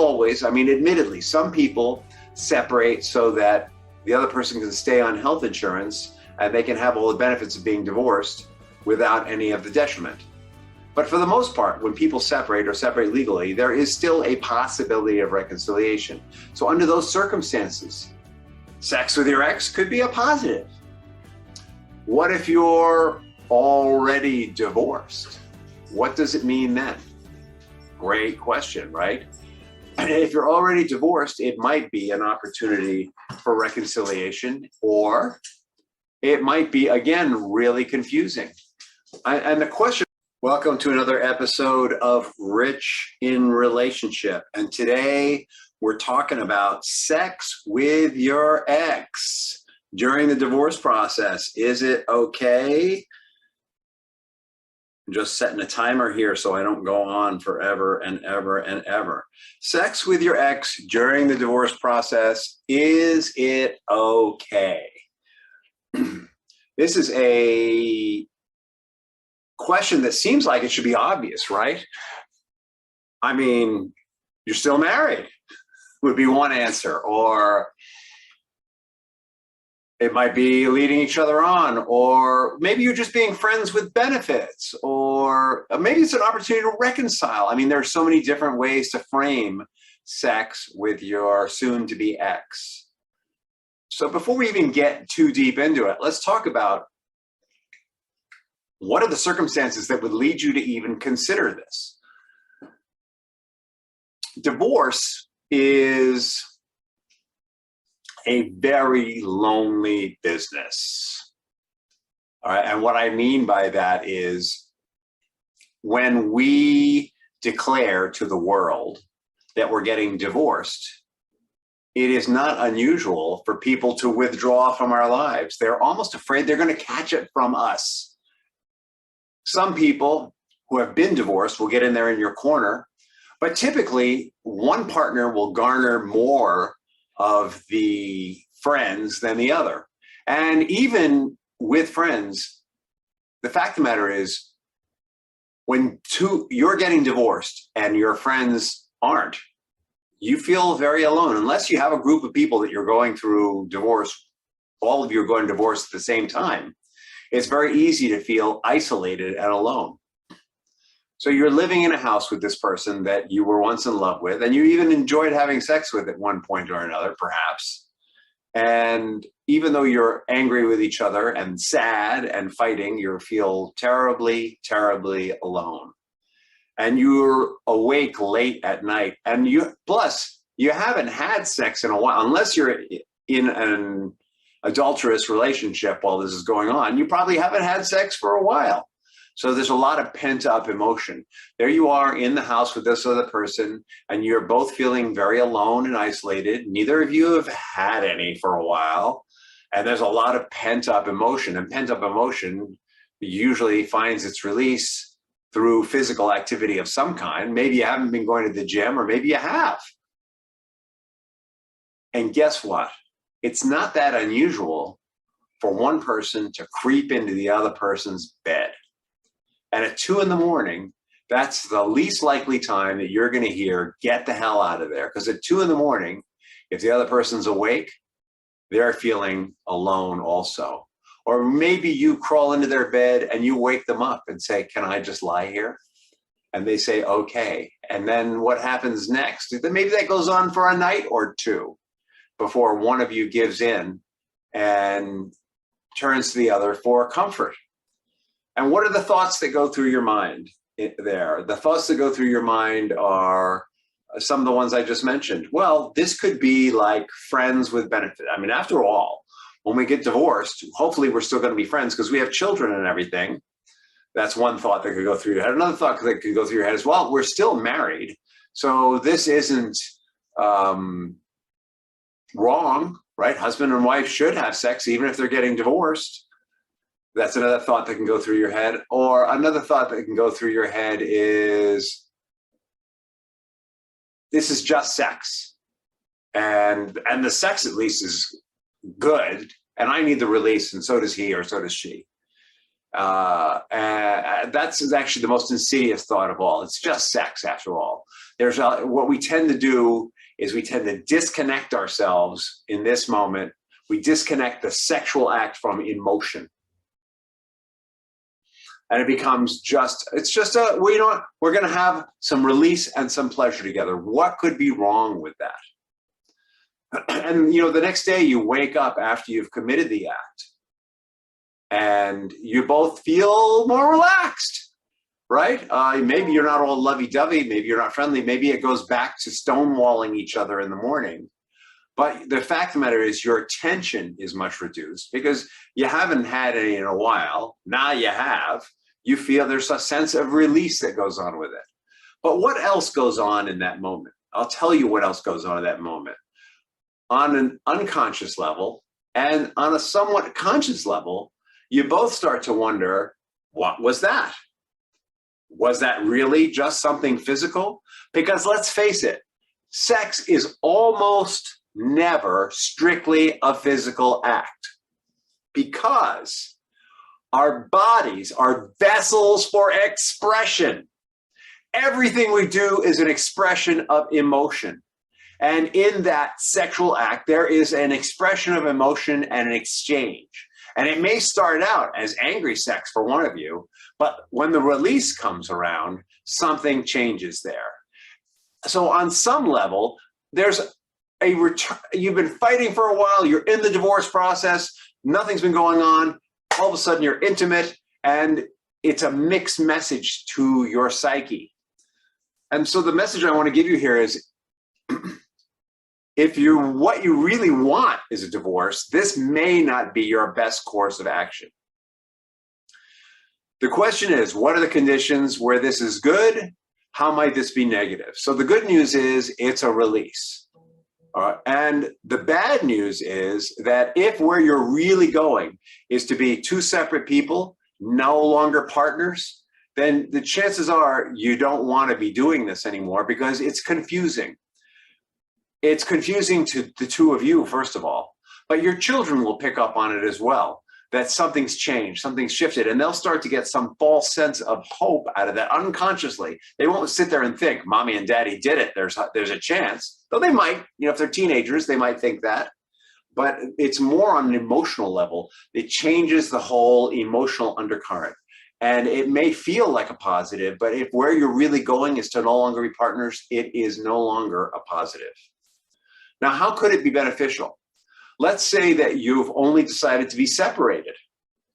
always. I mean, admittedly, some people separate so that the other person can stay on health insurance and they can have all the benefits of being divorced without any of the detriment. But for the most part, when people separate or separate legally, there is still a possibility of reconciliation. So under those circumstances, sex with your ex could be a positive. What if you're already divorced? What does it mean then? Great question, right? If you're already divorced, it might be an opportunity for reconciliation, or it might be, again, really confusing. And the question, welcome to another episode of Rich in Relationship. And today we're talking about sex with your ex during the divorce process. Is it okay? I'm just setting a timer here so I don't go on forever and ever and ever. Sex with your ex during the divorce process, is it okay? This is a question that seems like it should be obvious, right? I mean, you're still married would be one answer, or it might be leading each other on, or maybe you're just being friends with benefits, or maybe it's an opportunity to reconcile. I mean, there are so many different ways to frame sex with your soon-to-be ex. So before we even get too deep into it, let's talk about what are the circumstances that would lead you to even consider this. Divorce is a very lonely business. All right, and what I mean by that is when we declare to the world that we're getting divorced, it is not unusual for people to withdraw from our lives. They're almost afraid they're going to catch it from us. Some people who have been divorced will get in there in your corner, but typically one partner will garner more of the friends than the other. And even with friends, the fact of the matter is when you're getting divorced and your friends aren't, you feel very alone unless you have a group of people that you're going through divorce, all of you are going divorce at the same time. It's very easy to feel isolated and alone. So you're living in a house with this person that you were once in love with, and you even enjoyed having sex with at one point or another, perhaps. And even though you're angry with each other and sad and fighting, you feel terribly, terribly alone. And you're awake late at night. And you haven't had sex in a while, unless you're in an adulterous relationship while this is going on. You probably haven't had sex for a while. So there's a lot of pent-up emotion. There you are in the house with this other person, and you're both feeling very alone and isolated. Neither of you have had any for a while, and there's a lot of pent-up emotion. And pent-up emotion usually finds its release through physical activity of some kind. Maybe you haven't been going to the gym, or maybe you have. And guess what? It's not that unusual for one person to creep into the other person's bed. And at 2 a.m, that's the least likely time that you're going to hear, get the hell out of there. Because at 2 a.m, if the other person's awake, they're feeling alone also. Or maybe you crawl into their bed and you wake them up and say, can I just lie here? And they say, okay. And then what happens next? Maybe that goes on for a night or two before one of you gives in and turns to the other for comfort. And what are the thoughts that go through your mind there? The thoughts that go through your mind are some of the ones I just mentioned. Well, this could be like friends with benefit. I mean, after all, when we get divorced, hopefully we're still going to be friends because we have children and everything. That's one thought that could go through your head. Another thought that could go through your head is, well, we're still married. So this isn't wrong, right? Husband and wife should have sex even if they're getting divorced. That's another thought that can go through your head. Or another thought that can go through your head is, this is just sex. And the sex at least is good. And I need the release, and so does he or so does she. And that's actually the most insidious thought of all. It's just sex, after all. What we tend to do is we tend to disconnect ourselves in this moment. We disconnect the sexual act from emotion. And it becomes well, you know what? We're going to have some release and some pleasure together. What could be wrong with that? And, you know, the next day you wake up after you've committed the act and you both feel more relaxed, right? Maybe you're not all lovey-dovey. Maybe you're not friendly. Maybe it goes back to stonewalling each other in the morning. But the fact of the matter is your tension is much reduced because you haven't had any in a while. Now you have. You feel there's a sense of release that goes on with it. But what else goes on in that moment? I'll tell you what else goes on in that moment. On an unconscious level and on a somewhat conscious level, you both start to wonder, what was that? Was that really just something physical? Because let's face it, sex is almost never strictly a physical act, because our bodies are vessels for expression. Everything we do is an expression of emotion. And in that sexual act, there is an expression of emotion and an exchange. And it may start out as angry sex for one of you, but when the release comes around, something changes there. So on some level, there's a return. You've been fighting for a while, you're in the divorce process, nothing's been going on, all of a sudden you're intimate, and it's a mixed message to your psyche. And so the message I want to give you here is, what you really want is a divorce, this may not be your best course of action. The question is, what are the conditions where this is good? How might this be negative? So the good news is it's a release. And the bad news is that if where you're really going is to be two separate people, no longer partners, then the chances are you don't want to be doing this anymore because it's confusing. It's confusing to the two of you, first of all, but your children will pick up on it as well, that something's changed, something's shifted, and they'll start to get some false sense of hope out of that unconsciously. They won't sit there and think, mommy and daddy did it, there's a chance. Though they might, you know, if they're teenagers, they might think that. But it's more on an emotional level. It changes the whole emotional undercurrent. And it may feel like a positive, but if where you're really going is to no longer be partners, it is no longer a positive. Now, how could it be beneficial? Let's say that you've only decided to be separated,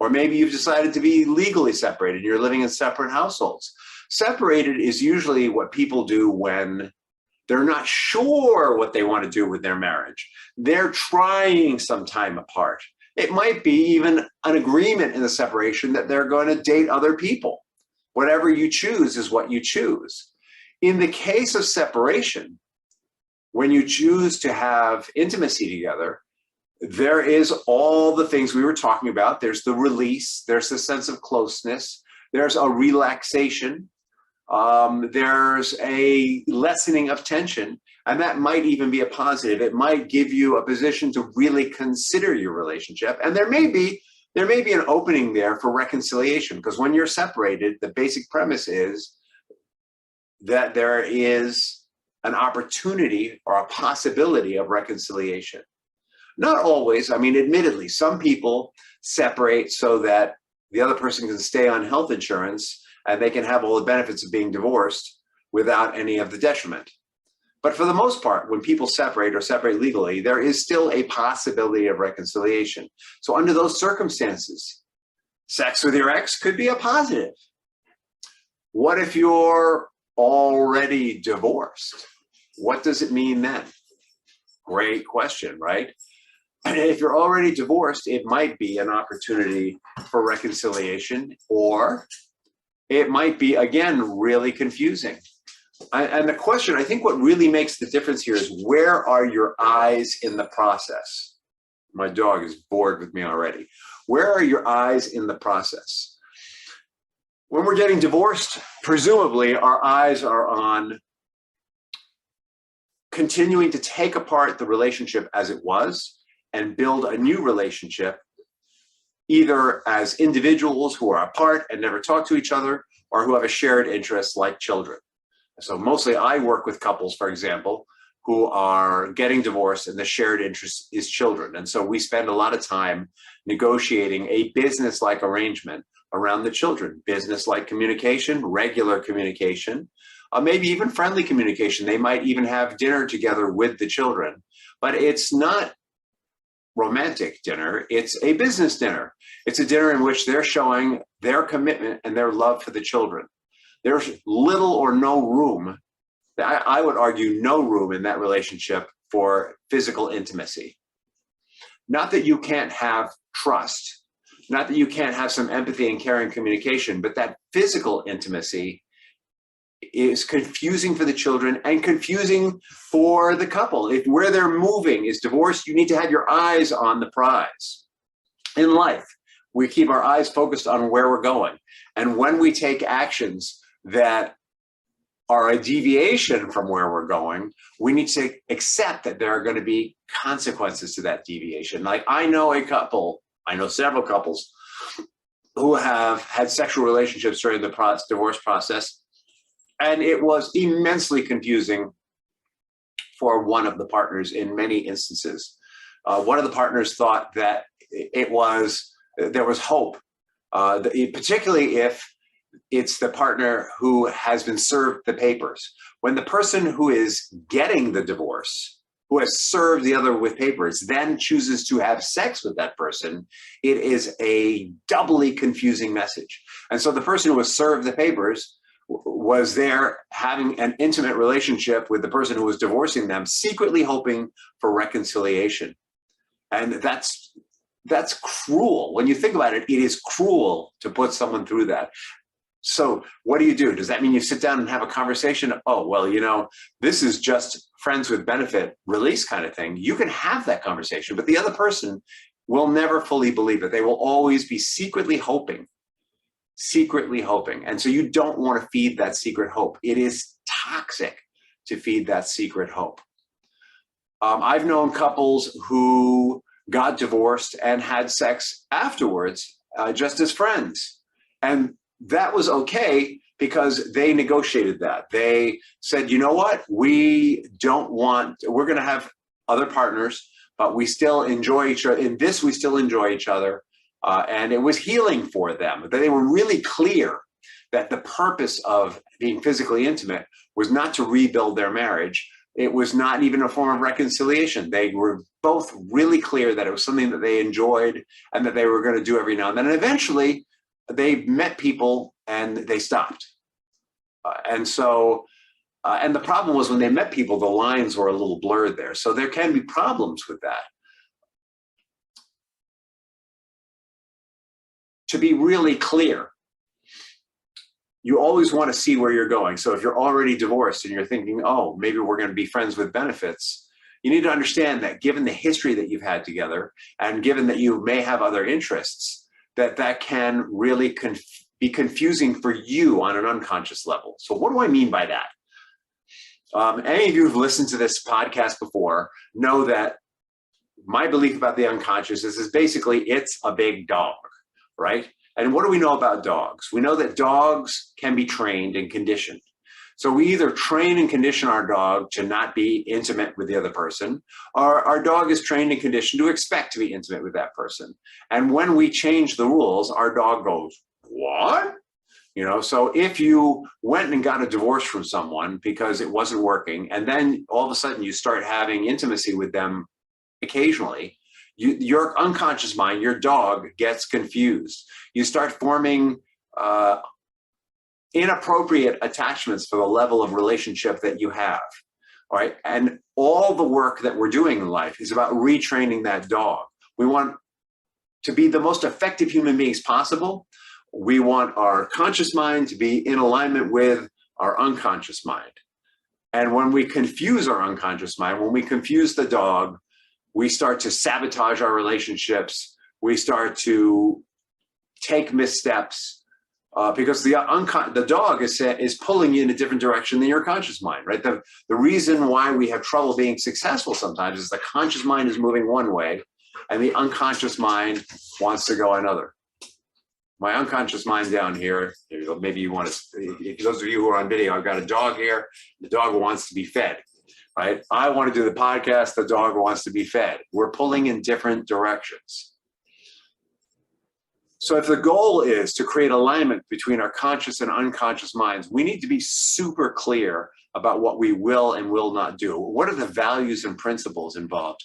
or maybe you've decided to be legally separated. You're living in separate households. Separated is usually what people do when they're not sure what they want to do with their marriage. They're trying some time apart. It might be even an agreement in the separation that they're going to date other people. Whatever you choose is what you choose. In the case of separation, when you choose to have intimacy together, there is all the things we were talking about. There's the release, there's the sense of closeness, there's a relaxation, there's a lessening of tension, and that might even be a positive. It might give you a position to really consider your relationship, and there may be an opening there for reconciliation, because when you're separated, the basic premise is that there is an opportunity or a possibility of reconciliation. Not always. I mean, admittedly, some people separate so that the other person can stay on health insurance and they can have all the benefits of being divorced without any of the detriment. But for the most part, when people separate or separate legally, there is still a possibility of reconciliation. So under those circumstances, sex with your ex could be a positive. What if you're already divorced? What does it mean then? Great question, right? And if you're already divorced, it might be an opportunity for reconciliation, or it might be, again, really confusing. And the question, I think what really makes the difference here is, where are your eyes in the process? My dog is bored with me already. Where are your eyes in the process? When we're getting divorced, presumably our eyes are on continuing to take apart the relationship as it was and build a new relationship either as individuals who are apart and never talk to each other, or who have a shared interest like children. So mostly I work with couples, for example, who are getting divorced and the shared interest is children. And so we spend a lot of time negotiating a business-like arrangement around the children, business-like communication, regular communication, maybe even friendly communication. They might even have dinner together with the children, but it's not romantic dinner. It's a business dinner. It's a dinner in which they're showing their commitment and their love for the children. There's little or no room, I would argue no room in that relationship for physical intimacy. Not that you can't have trust, not that you can't have some empathy and caring communication, but that physical intimacy is confusing for the children and confusing for the couple. If where they're moving is divorce, you need to have your eyes on the prize. In life, we keep our eyes focused on where we're going. And when we take actions that are a deviation from where we're going, we need to accept that there are going to be consequences to that deviation. Like I know several couples who have had sexual relationships during the divorce process, and it was immensely confusing for one of the partners in many instances. One of the partners thought that there was hope, particularly if it's the partner who has been served the papers. When the person who is getting the divorce, who has served the other with papers, then chooses to have sex with that person, it is a doubly confusing message. And so the person who was served the papers was there having an intimate relationship with the person who was divorcing them, secretly hoping for reconciliation. And that's cruel. When you think about it, it is cruel to put someone through that. So what do? Does that mean you sit down and have a conversation? Oh, well, this is just friends with benefit release kind of thing. You can have that conversation, but the other person will never fully believe it. They will always be secretly hoping. And so you don't want to feed that secret hope. It is toxic to feed that secret hope. I've known couples who got divorced and had sex afterwards, just as friends. And that was okay because they negotiated that. They said, you know what, we're going to have other partners, but we still enjoy each other. In this, we still enjoy each other. And it was healing for them. They were really clear that the purpose of being physically intimate was not to rebuild their marriage. It was not even a form of reconciliation. They were both really clear that it was something that they enjoyed and that they were going to do every now and then. And eventually, they met people and they stopped. And the problem was when they met people, the lines were a little blurred there. So there can be problems with that. To be really clear, you always want to see where you're going. So if you're already divorced and you're thinking, oh, maybe we're going to be friends with benefits, you need to understand that given the history that you've had together and given that you may have other interests, that can really be confusing for you on an unconscious level. So what do I mean by that? Any of you who've listened to this podcast before know that my belief about the unconscious is basically it's a big dog, right? And what do we know about dogs? We know that dogs can be trained and conditioned. So we either train and condition our dog to not be intimate with the other person, or our dog is trained and conditioned to expect to be intimate with that person. And when we change the rules, our dog goes, what? So if you went and got a divorce from someone because it wasn't working, and then all of a sudden you start having intimacy with them occasionally, your unconscious mind, your dog gets confused. You start forming inappropriate attachments for the level of relationship that you have, all right? And all the work that we're doing in life is about retraining that dog. We want to be the most effective human beings possible. We want our conscious mind to be in alignment with our unconscious mind. And when we confuse our unconscious mind, when we confuse the dog, we start to sabotage our relationships. We start to take missteps. Because the dog is pulling you in a different direction than your conscious mind, right? The reason why we have trouble being successful sometimes is the conscious mind is moving one way and the unconscious mind wants to go another. My unconscious mind down here, maybe you want to, those of you who are on video, I've got a dog here. The dog wants to be fed, right? I want to do the podcast. The dog wants to be fed. We're pulling in different directions. So if the goal is to create alignment between our conscious and unconscious minds, we need to be super clear about what we will and will not do. What are the values and principles involved?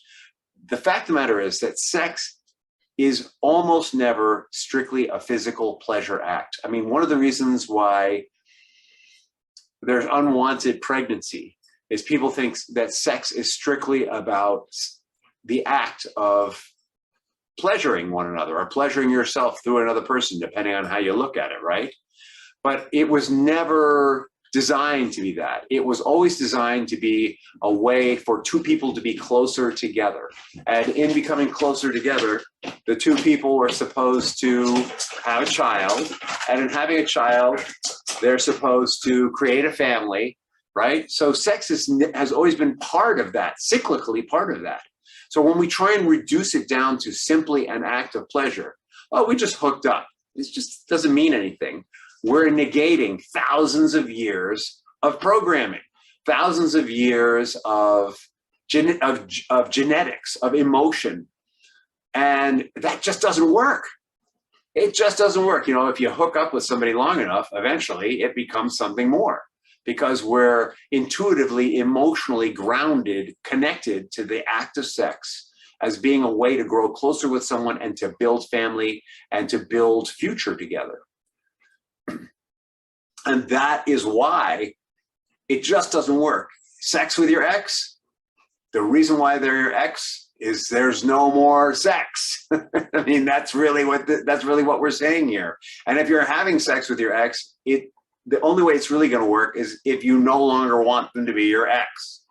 The fact of the matter is that sex is almost never strictly a physical pleasure act. I mean, one of the reasons why there's unwanted pregnancy is people think that sex is strictly about the act of pleasuring one another or pleasuring yourself through another person, depending on how you look at it, right? But it was never designed to be that. It was always designed to be a way for two people to be closer together. And in becoming closer together, the two people were supposed to have a child. And in having a child, they're supposed to create a family, right? So sex has always been part of that, cyclically part of that. So when we try and reduce it down to simply an act of pleasure, oh, we just hooked up. It just doesn't mean anything. We're negating thousands of years of programming, thousands of years of genetics, of emotion. And that just doesn't work. It just doesn't work. You know, if you hook up with somebody long enough, eventually it becomes something more because we're intuitively, emotionally grounded, connected to the act of sex as being a way to grow closer with someone and to build family and to build future together. And that is why it just doesn't work. Sex with your ex, the reason why they're your ex is there's no more sex. I mean, that's really what we're saying here. And if you're having sex with your ex, the only way it's really going to work is if you no longer want them to be your ex.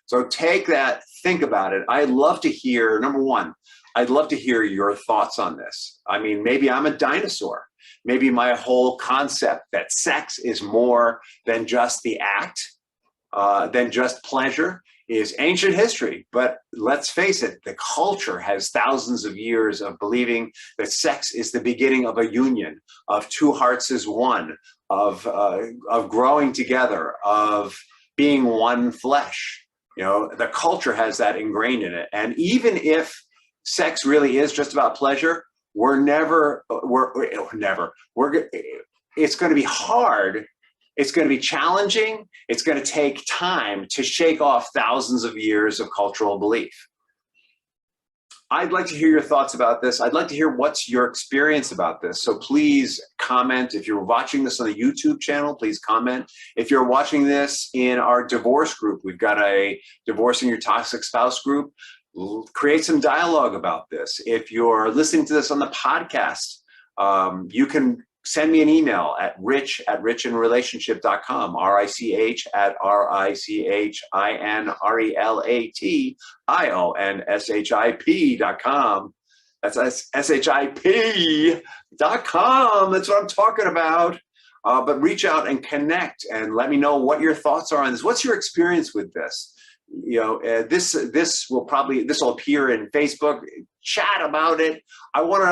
So take that, think about it. I'd love to hear, number one, I'd love to hear your thoughts on this. I mean, maybe I'm a dinosaur. Maybe my whole concept that sex is more than just the act, than just pleasure, is ancient history. But let's face it, the culture has thousands of years of believing that sex is the beginning of a union, of two hearts as one, of growing together, of being one flesh. You know, the culture has that ingrained in it. And even if sex really is just about pleasure, it's going to be hard. It's going to be challenging. It's going to take time to shake off thousands of years of cultural belief. I'd like to hear your thoughts about this. I'd like to hear what's your experience about this. So please comment. If you're watching this on the YouTube channel, please comment. If you're watching this in our divorce group, we've got a Divorcing Your Toxic Spouse group. Create some dialogue about this. If you're listening to this on the podcast, you can send me an email at rich@richinrelationship.com, RICH@RICHINRELATIONSHIP.com. That's SHIP.com. That's what I'm talking about. But reach out and connect and let me know what your thoughts are on this. What's your experience with this? You know, this will appear in Facebook. Chat about it. I want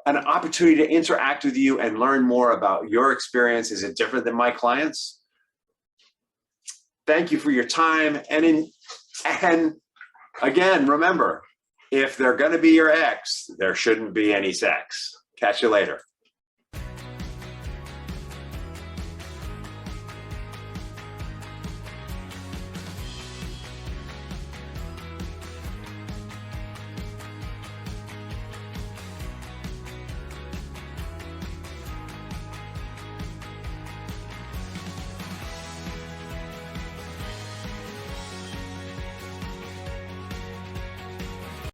an opportunity to interact with you and learn more about your experience. Is it different than my clients? Thank you for your time. And again, remember, if they're going to be your ex, there shouldn't be any sex. Catch you later.